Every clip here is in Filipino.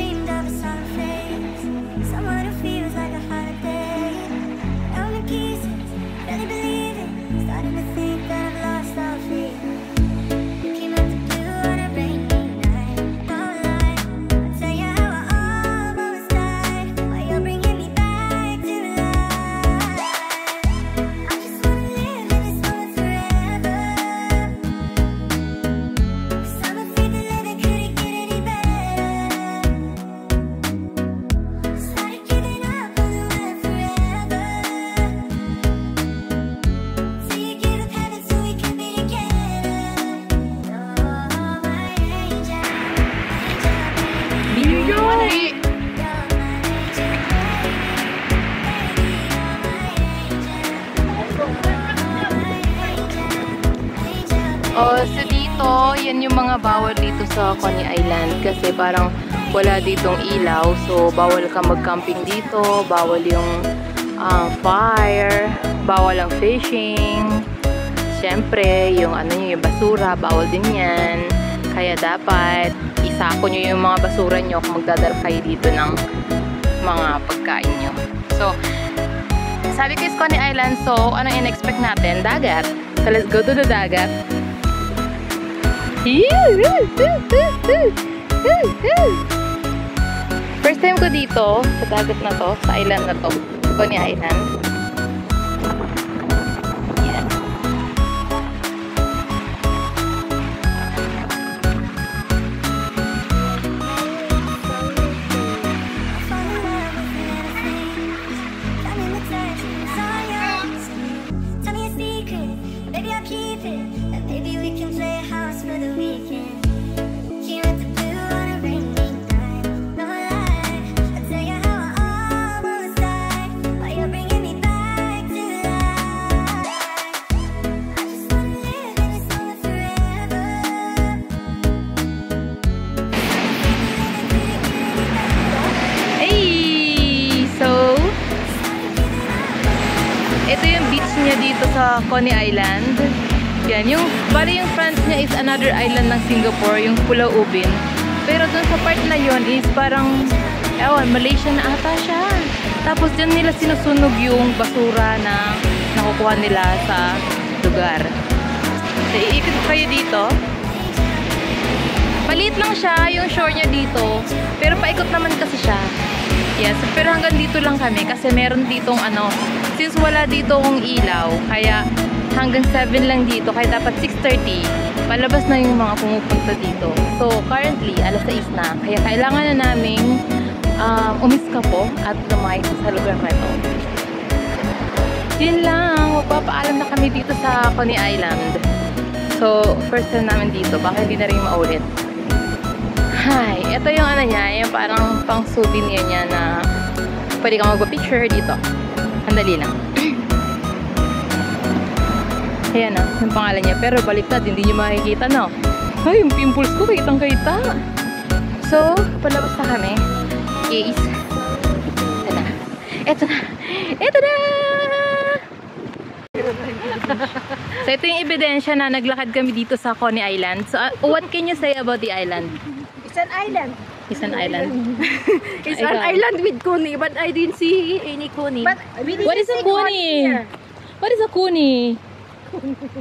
dreamed of a summer face, someone who feels like a holiday. Held in pieces, barely believe it, starting to think that I've lost all faith. You came out the blue on a rainy night, no lie, I'll tell you how I almost died, while you're bringing me back to life. I just wanna live in this moment forever, 'cause I'm afraid that living couldn't get any better. Started giving up on the world forever, till you gave up heaven so we could be together. Oh, my angel, Binyo! you're my angel, Oh, so dito, yan yung mga bawal dito sa Coney Island kasi parang wala ditong ilaw. So, bawal ka mag-camping dito, bawal yung fire, bawal ang fishing. Siyempre, yung ano yung basura, bawal din yan. Kaya dapat isako nyo yung mga basura nyo kung magdadala kayo dito ng mga pagkain nyo. So, sabi ko is Coney Island, so ano in-expect natin? Dagat. So, let's go to the dagat. First time ko dito sa dagat na to, sa island na to, Coney Island. Yan. fall in love with little things, finding the touch when it's on your skin. Tell me a secret, baby I'll keep it, and maybe we can play house for the weekend. Here at the blue on a rainy night, no lie, I'll tell you how I almost died, while you're bringing me back to life. I just wanna live in this moment forever. Hey! So, ito yung beach niya dito sa Coney Island. Yan, yung, bali yung front niya is another island ng Singapore, yung Pulau Ubin. Pero dun sa part na yon is parang, ewan, Malaysia na ata siya. Tapos dyan nila sinusunog yung basura na nakukuha nila sa lugar. So, iikot kayo dito. Maliit lang siya, yung shore niya dito. Pero paikot naman kasi siya. Yes, pero hanggang dito lang kami kasi meron ditong ano, since wala ditong ilaw, kaya hanggang 7 lang dito, kaya dapat 6:30 palabas na yung mga pumupunta dito. So currently, alas 6 na, kaya kailangan na naming umiskapo at lumay sa lugar na ito. Yun lang, magpapaalam na kami dito sa Coney Island. So first time namin dito, baka hindi na rin maulit. Hi, ito yung ano niya, yung parang pang souvenir niya na pwede kang magpa-picture dito. Andali lang. Ayan na, yung pangalan niya. Pero baliktad, hindi niyo makikita, no? Ay, yung pimples ko, kitang-kita. So, palabas na kami. Yes. Ito na. Ito na. Ito na! So, ito yung ebidensya na naglakad kami dito sa Coney Island. So, what can you say about the island? It's an island. It's an island. It's an island with kuni, but I didn't see any kuni. But what is a kuni? What is a kuni?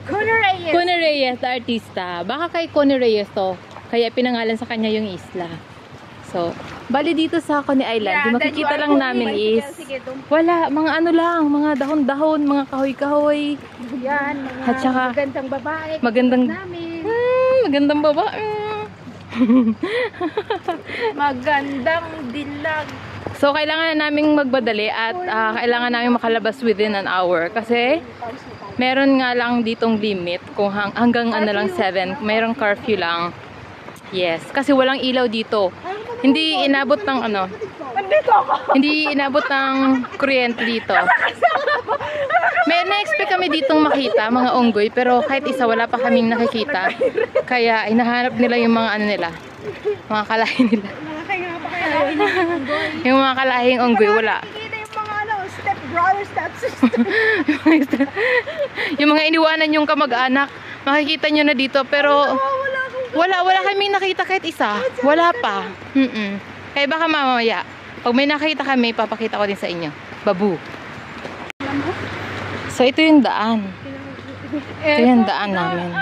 Coney Reyes. Coney Reyes, the artista. Baka kay Coney Reyes to. Kaya pinangalan sa kanya yung isla. So, bali dito sa Coney Island, Yeah, yung makikita lang namin is wala, mga ano lang, mga dahon-dahon, mga kahoy-kahoy. Yan, mga At saka, magandang babae. magandang Namin. magandang babae. Magandang dilag. So, kailangan na naming magbadali at kailangan namin makalabas within an hour kasi meron nga lang ditong limit kung hanggang ano lang 7. Mayroong curfew lang. Yes, kasi walang ilaw dito. Hindi inabot ng ano. Hindi inabot ng kuryente dito. May na-expect kami ditong makita, mga unggoy, pero kahit isa wala pa kaming nakikita. Kaya hinahanap nila yung mga ano nila. Mga kalahi nila. Yung mga kalahing unggoy, wala. Yung mga ano, step brother, step sister. Yung mga iniwanan yung kamag-anak, makikita nyo na dito, pero wala kaming nakita kahit isa. Wala pa. Kaya baka mamaya, pag may nakita kami, papakita ko din sa inyo. Babu. So, ito yung daan. Ito yung daan namin.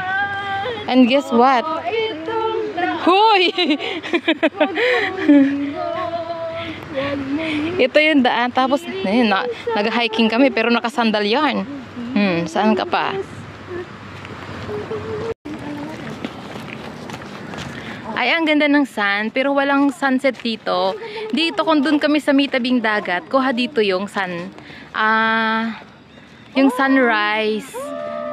And guess what? Hoy! Ito yung daan. Tapos, nag-hiking kami pero nakasandal yarn. Saan ka pa? Ay, ang ganda ng sun, pero walang sunset dito. Dito, kung dun kami sa may tabing dagat, kuha dito yung yung sunrise.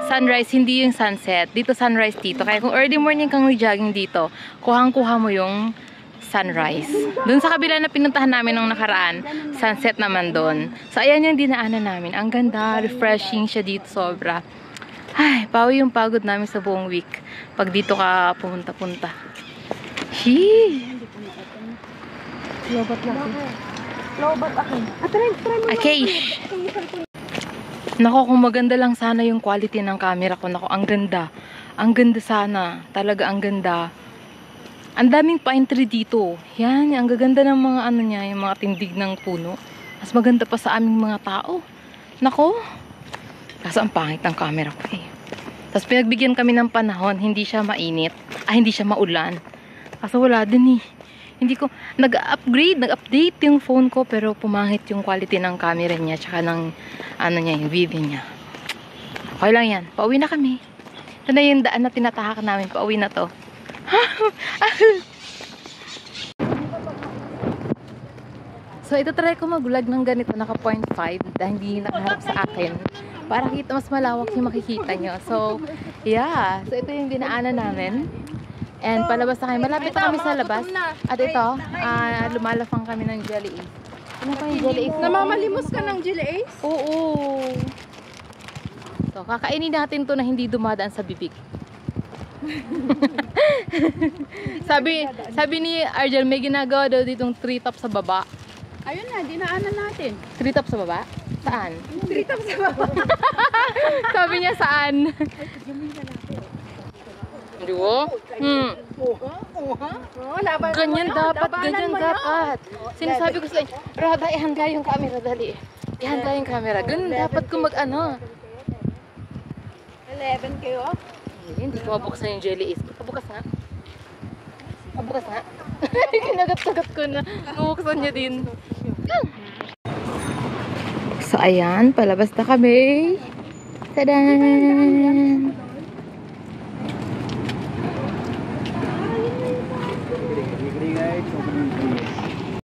Sunrise, hindi yung sunset. Dito sunrise dito. Kaya kung early morning kang jogging dito, kuhang-kuha mo yung sunrise. Dun sa kabila na pinuntahan namin nung nakaraan, sunset naman dun. So, ayan yung dinaanan namin. Ang ganda, refreshing siya dito sobra. Ay, pawi yung pagod namin sa buong week. Pag dito ka pumunta-punta. Shee! Lobat natin. Lobat akin. Try mo. Okay. Nako, kung maganda lang sana yung quality ng camera ko. Nako, ang ganda. Ang ganda sana. Talaga ang ganda. Ang daming pine tree dito. Yan, ang gaganda ng mga ano niya, yung mga tindig ng puno. Mas maganda pa sa aming mga tao. Nako. Kaso ang pangit ng camera ko eh. Tapos pinagbigyan kami ng panahon, hindi siya mainit. Hindi siya maulan. Kaso wala din eh. Hindi ko, nag-update yung phone ko, pero pumangit yung quality ng camera niya, tsaka ng, ano niya, yung video niya. Okay lang yan. Pauwi na kami. Ito na yung daan na tinatahak namin. Pauwi na to. So, ito try ko mag-vlog ng ganito, naka 0.5, dahil hindi nakaharap sa akin. Para kita mas malawak yung makikita nyo. So, yeah. So, ito yung dinaanan namin. And palabas na kami. Malapit na kami sa labas. At ito, lumalafang kami ng jelly ace. Ano pa yung jelly ace? Namamalimos ka ng jelly ace? Oo. So, kakainin natin to na hindi dumadaan sa bibig. sabi ni Argel, may ginagawa daw ditong 3 top sa baba. Ayun na, dinaanan natin. 3 top sa baba? Saan? 3 top sa baba. Sabi niya saan? Diba? Ganyan dapat. Sinasabi ko sa inyo, Rada, ihanda yung camera, dali. Ihanda yung camera. Ganun dapat kung mag-ano. 11 kayo? Hindi ko mabuksan yung jelly ace. Pabukas nga. Kinagat-kagat ko na. Nabuksan niya din. So, ayan. Palabas na kami. Tadan!